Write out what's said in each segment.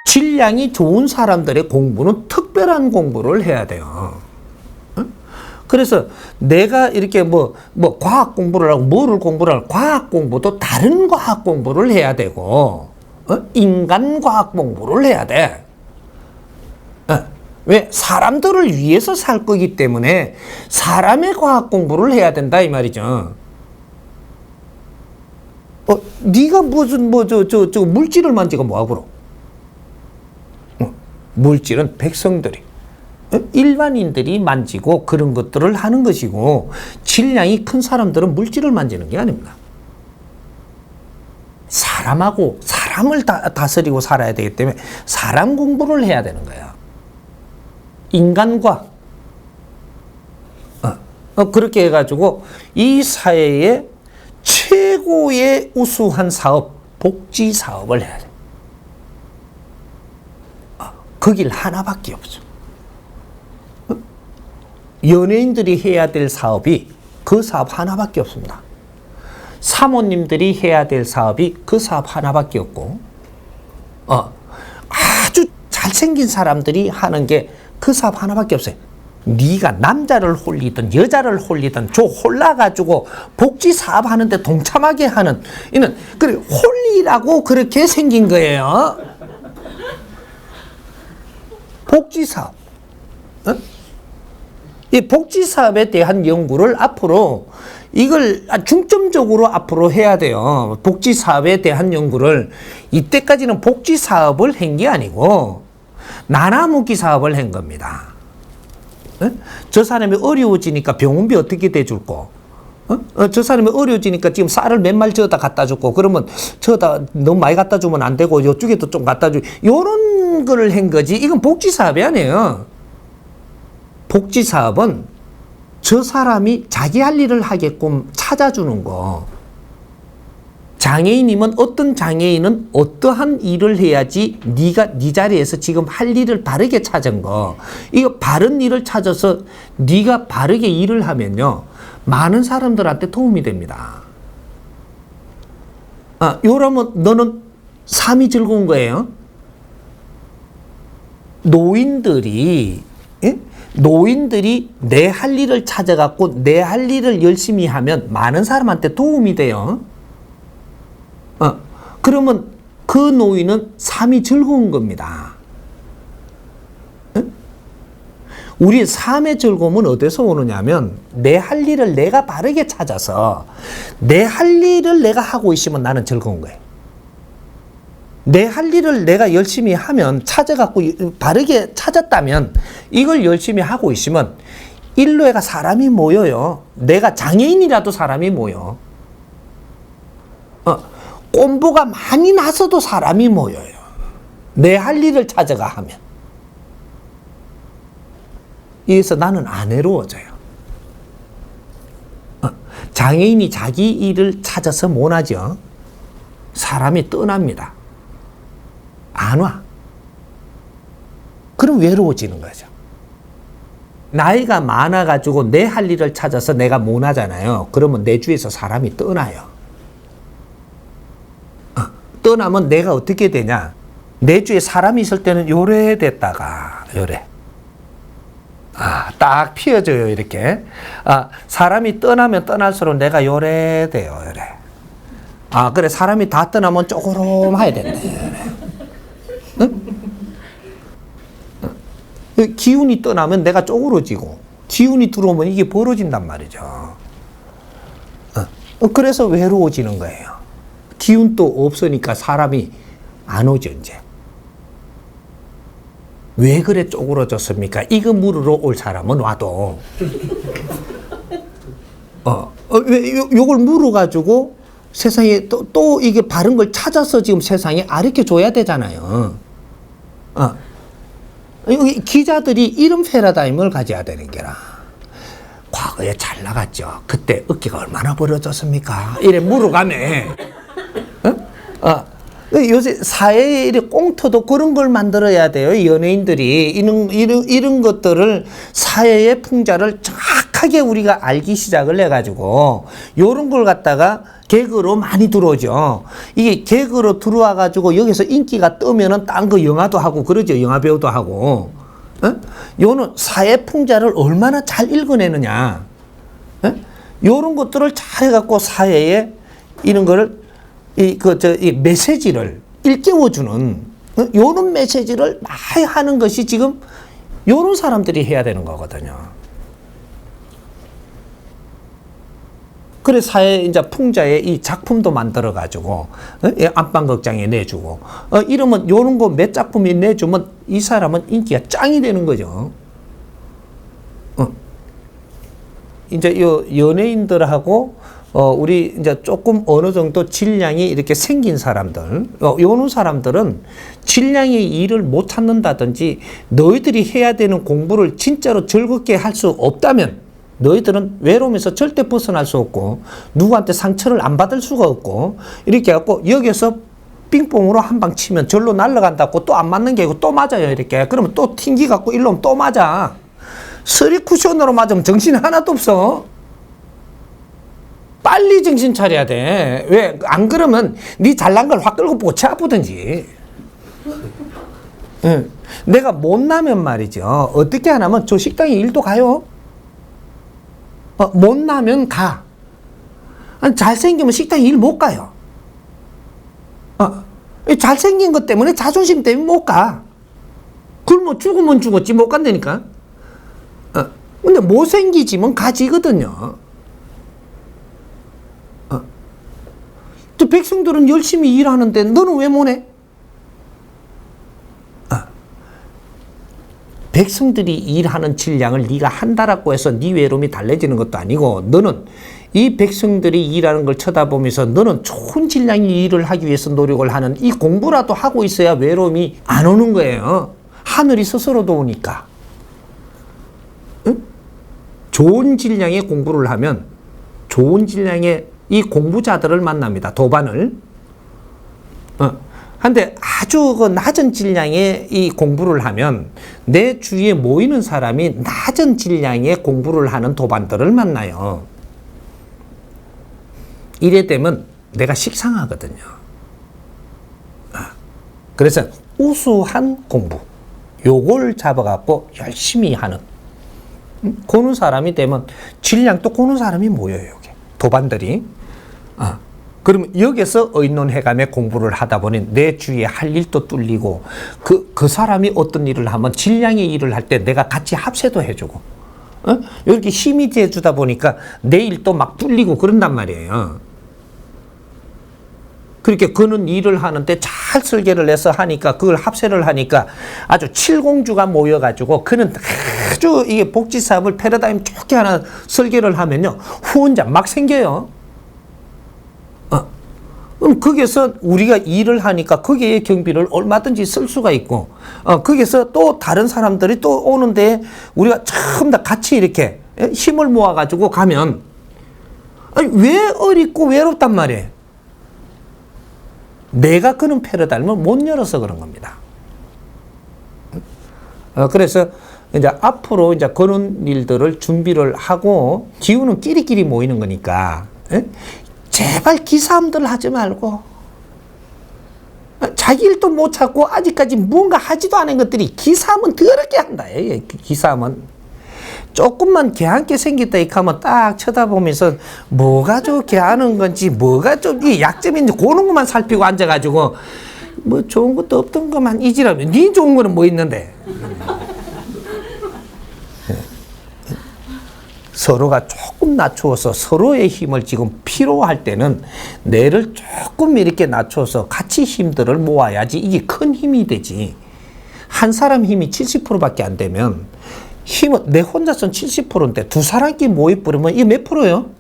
질량이 좋은 사람들의 공부는 특별한 공부를 해야 돼요. 그래서 내가 이렇게 과학 공부를 하고 뭐를 공부를 하고 과학 공부도 다른 과학 공부를 해야 되고, 인간 과학 공부를 해야 돼. 왜? 사람들을 위해서 살 거기 때문에 사람의 과학 공부를 해야 된다 이 말이죠. 네가 무슨 물질을 만지고 뭐하고 물질은 백성들이 일반인들이 만지고 그런 것들을 하는 것이고, 질량이 큰 사람들은 물질을 만지는 게 아닙니다. 사람을 다스리고 살아야 되기 때문에 사람 공부를 해야 되는 거예요. 인간과 그렇게 해가지고 이 사회의 최고의 우수한 사업, 복지 사업을 해야 돼. 그 길 하나밖에 없어. 연예인들이 해야 될 사업이 그 사업 하나밖에 없습니다. 사모님들이 해야 될 사업이 그 사업 하나밖에 없고, 아주 잘생긴 사람들이 하는 게 그 사업 하나밖에 없어요. 네가 남자를 홀리든 여자를 홀리든 홀라가지고 복지 사업 하는데 동참하게 하는 이는 그래 홀리라고 그렇게 생긴 거예요. 복지 사업. 이 복지 사업에 대한 연구를 앞으로 이걸 중점적으로 앞으로 해야 돼요. 복지 사업에 대한 연구를. 이때까지는 복지 사업을 한 게 아니고 나눠먹기 사업을 한 겁니다. 저 사람이 어려워지니까 병원비 어떻게 대줄 거? 저 사람이 어려워지니까 지금 쌀을 몇 말 저어다 갖다 줬고, 그러면 저어다 너무 많이 갖다 주면 안 되고 이쪽에도 좀 갖다 주. 요런 거를 한 거지. 이건 복지 사업이 아니에요. 복지 사업은 저 사람이 자기 할 일을 하게끔 찾아주는 거. 장애인이면 어떤 장애인은 어떠한 일을 해야지 네가 네 자리에서 지금 할 일을 바르게 찾은 거. 이거 바른 일을 찾아서 네가 바르게 일을 하면요, 많은 사람들한테 도움이 됩니다. 요러면 너는 삶이 즐거운 거예요. 노인들이 내 할 일을 찾아갖고 내 할 일을 열심히 하면 많은 사람한테 도움이 돼요. 그러면 그 노인은 삶이 즐거운 겁니다. 우리 삶의 즐거움은 어디서 오느냐면 내 할 일을 내가 바르게 찾아서 내 할 일을 내가 하고 있으면 나는 즐거운 거예요. 내 할 일을 내가 열심히 하면 찾아갖고 바르게 찾았다면 이걸 열심히 하고 있으면 일로에가 사람이 모여요. 내가 장애인이라도 사람이 모여. 꼼보가 많이 나서도 사람이 모여요. 내 할 일을 찾아가 하면. 이래서 나는 안 외로워져요. 장애인이 자기 일을 찾아서 못 하죠. 사람이 떠납니다. 안 와. 그럼 외로워지는 거죠. 나이가 많아가지고 내 할 일을 찾아서 내가 못 하잖아요. 그러면 내 주위에서 사람이 떠나요. 떠나면 내가 어떻게 되냐? 내 주위에 사람이 있을 때는 요래 됐다가 요래. 딱 피어져요, 이렇게. 사람이 떠나면 떠날수록 내가 요래 돼요, 요래. 그래, 사람이 다 떠나면 쪼그rom해야 된대. 기운이 떠나면 내가 쪼그러지고, 기운이 들어오면 이게 벌어진단 말이죠. 그래서 외로워지는 거예요. 기운도 없으니까 사람이 안 오죠, 이제. 왜 그래 쪼그러졌습니까? 이거 물으러 올 사람은 와도. 왜 요걸 물어가지고 세상에 또 이게 바른 걸 찾아서 지금 세상에 가르쳐 줘야 되잖아요. 여기 기자들이 이런 패러다임을 가져야 되는 게라. 과거에 잘 나갔죠. 그때 어깨가 얼마나 벌어졌습니까? 이래 물어가네. 요새 사회에 이래 꽁터도 그런 걸 만들어야 돼요. 연예인들이 이런 것들을 사회의 풍자를 정확하게 우리가 알기 시작을 해가지고 요런 걸 갖다가 개그로 많이 들어오죠. 이게 개그로 들어와 가지고 여기서 인기가 뜨면은 딴 거 영화도 하고 그러죠. 영화 배우도 하고. 어? 요는 사회 풍자를 얼마나 잘 읽어내느냐. 어? 요런 것들을 잘 해갖고 사회에 이런 거를 이 메시지를 일깨워주는 요런 메시지를 많이 하는 것이 지금 요런 사람들이 해야 되는 거거든요. 그래 사회 이제 풍자의 이 작품도 만들어 가지고 안방극장에 내주고 이러면 요런 거 몇 작품이 내주면 이 사람은 인기가 짱이 되는 거죠. 이제 요 연예인들하고 우리 이제 조금 어느 정도 질량이 이렇게 생긴 사람들, 요런 사람들은 질량의 일을 못 찾는다든지 너희들이 해야 되는 공부를 진짜로 즐겁게 할 수 없다면 너희들은 외로움에서 절대 벗어날 수 없고 누구한테 상처를 안 받을 수가 없고 이렇게 해갖고 여기서 빙봉으로 한 방 치면 절로 날아간다고 또 안 맞는 게 아니고 또 맞아요. 이렇게 그러면 또 튕기 갖고 일로 오면 또 맞아. 쓰리 쿠션으로 맞으면 정신 하나도 없어. 빨리 정신 차려야 돼. 왜? 안 그러면 네 잘난 걸 확 끌고 보채 아프든지. 응. 내가 못나면 말이죠. 어떻게 하냐면 저 식당에 일도 가요. 못나면 가. 아니, 잘생기면 식당에 일 못 가요. 잘생긴 것 때문에 자존심 때문에 못 가. 굶어 죽으면 죽었지 못 간다니까. 근데 못생기지면 가지거든요. 또 백성들은 열심히 일하는데 너는 왜 못해? 백성들이 일하는 질량을 네가 한다라고 해서 네 외로움이 달래지는 것도 아니고 너는 이 백성들이 일하는 걸 쳐다보면서 너는 좋은 질량의 일을 하기 위해서 노력을 하는 이 공부라도 하고 있어야 외로움이 안 오는 거예요. 하늘이 스스로도 오니까. 응? 좋은 질량의 공부를 하면 좋은 질량의 이 공부자들을 만납니다. 도반을. 한데 아주 그 낮은 질량의 이 공부를 하면 내 주위에 모이는 사람이 낮은 질량의 공부를 하는 도반들을 만나요. 이래 되면 내가 식상하거든요. 그래서 우수한 공부 요걸 잡아갖고 열심히 하는 고는 사람이 되면 질량도 고는 사람이 모여요. 여기 도반들이. 그러면 여기서 의논해가며 공부를 하다 보니 내 주위에 할 일도 뚫리고 그 사람이 어떤 일을 하면 질량의 일을 할 때 내가 같이 합세도 해주고 이렇게 힘이 돼주다 보니까 내 일도 막 뚫리고 그런단 말이에요. 그렇게 그는 일을 하는데 잘 설계를 해서 하니까 그걸 합세를 하니까 아주 칠공주가 모여가지고 그는 아주 이게 복지사업을 패러다임 좋게 하나 설계를 하면요 혼자 막 생겨요. 그럼 거기에서 우리가 일을 하니까 거기에 경비를 얼마든지 쓸 수가 있고 거기에서 또 다른 사람들이 또 오는데 우리가 전부 다 같이 이렇게 힘을 모아가지고 가면 왜 어렵고 외롭단 말이에요. 내가 그런 패러다임을 못 열어서 그런 겁니다. 그래서 이제 앞으로 이제 그런 일들을 준비를 하고 기후는 끼리끼리 모이는 거니까 제발 기싸움들 하지 말고 자기 일도 못 찾고 아직까지 뭔가 하지도 않은 것들이 기싸움은 더럽게 한다. 기싸움은 조금만 개한게 생겼다 이렇게 하면 딱 쳐다보면서 뭐가 좋게 하는 건지 뭐가 좀 이 약점인지 그런 것만 살피고 앉아가지고 뭐 좋은 것도 없던 것만 이지라면 네 좋은 거는 뭐 있는데. 서로가 조금 낮추어서 서로의 힘을 지금 필요할 때는 뇌를 조금 이렇게 낮춰서 같이 힘들을 모아야지 이게 큰 힘이 되지. 한 사람 힘이 70%밖에 안 되면 힘은 내 혼자서는 70%인데 두 사람끼리 모여버리면 이게 몇 프로예요?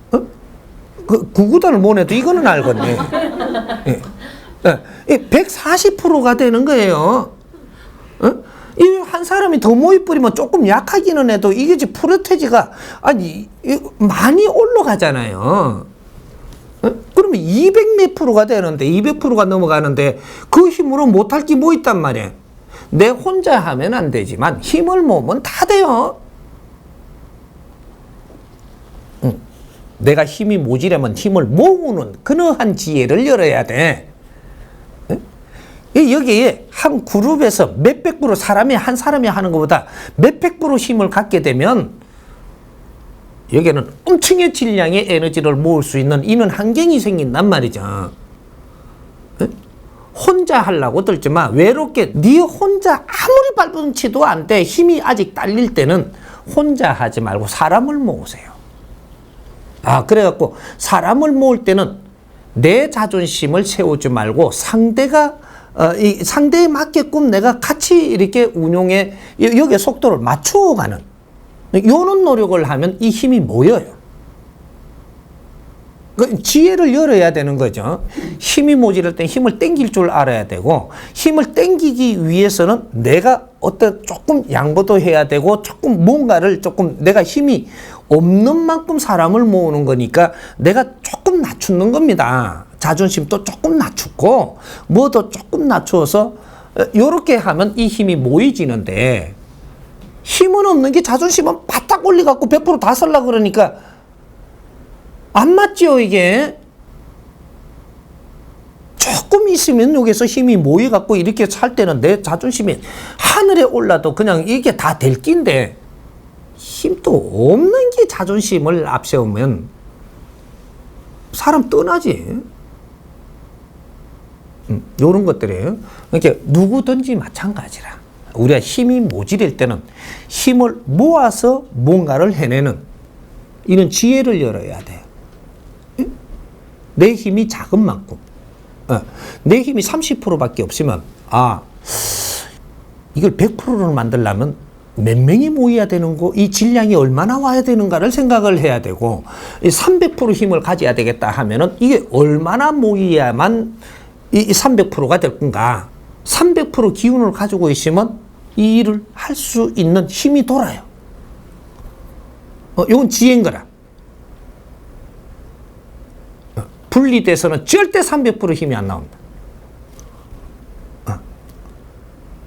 그 구구단을 못 해도 이거는 알겠네. 140%가 되는 거예요. 이 한 사람이 더 모여버리면 조금 약하기는 해도 이게 이제 프로테지가 아니 많이 올라가잖아요. 그러면 200 몇 프로가 되는데 200%가 넘어가는데 그 힘으로 못할 게 뭐 있단 말이에요. 내 혼자 하면 안 되지만 힘을 모으면 다 돼요. 내가 힘이 모자라면 힘을 모으는 그러한 지혜를 열어야 돼. 여기에 한 그룹에서 몇백 프로 한 사람이 하는 것보다 몇백 프로 힘을 갖게 되면 여기에는 엄청의 질량의 에너지를 모을 수 있는 이런 환경이 생긴단 말이죠. 혼자 하려고 들지만 외롭게 네 혼자 아무리 발버둥치도 안 돼. 힘이 아직 딸릴 때는 혼자 하지 말고 사람을 모으세요. 그래갖고 사람을 모을 때는 내 자존심을 세우지 말고 상대에 맞게끔 내가 같이 이렇게 운용해 여기에 속도를 맞추어가는 요런 노력을 하면 이 힘이 모여요. 지혜를 열어야 되는 거죠. 힘이 모자랄 때 힘을 땡길 줄 알아야 되고, 힘을 땡기기 위해서는 내가 조금 양보도 해야 되고, 조금 뭔가를 내가 힘이 없는 만큼 사람을 모으는 거니까 내가 조금 낮추는 겁니다. 자존심도 조금 낮추고, 뭐도 조금 낮추어서, 요렇게 하면 이 힘이 모이지는데, 힘은 없는 게 자존심은 바짝 올려갖고 100% 다 쓰려고 그러니까, 안 맞죠, 이게? 조금 있으면 여기서 힘이 모여갖고 이렇게 살 때는 내 자존심이 하늘에 올라도 그냥 이게 다 될 낀데, 힘도 없는 게 자존심을 앞세우면 사람 떠나지. 요런 것들이에요. 그러니까 누구든지 마찬가지라. 우리가 힘이 모자랄 때는 힘을 모아서 뭔가를 해내는 이런 지혜를 열어야 돼요. 내 힘이 작은 만큼, 내 힘이 30%밖에 없으면, 이걸 100%를 만들려면 몇 명이 모여야 되는 거, 이 질량이 얼마나 와야 되는가를 생각을 해야 되고, 300% 힘을 가져야 되겠다 하면은 이게 얼마나 모여야만 이 300%가 될 건가. 300% 기운을 가지고 있으면 이 일을 할 수 있는 힘이 돌아요. 이건 지혜인 거라. 분리돼서는 절대 300% 힘이 안 나온다.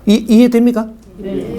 이해됩니까? 네.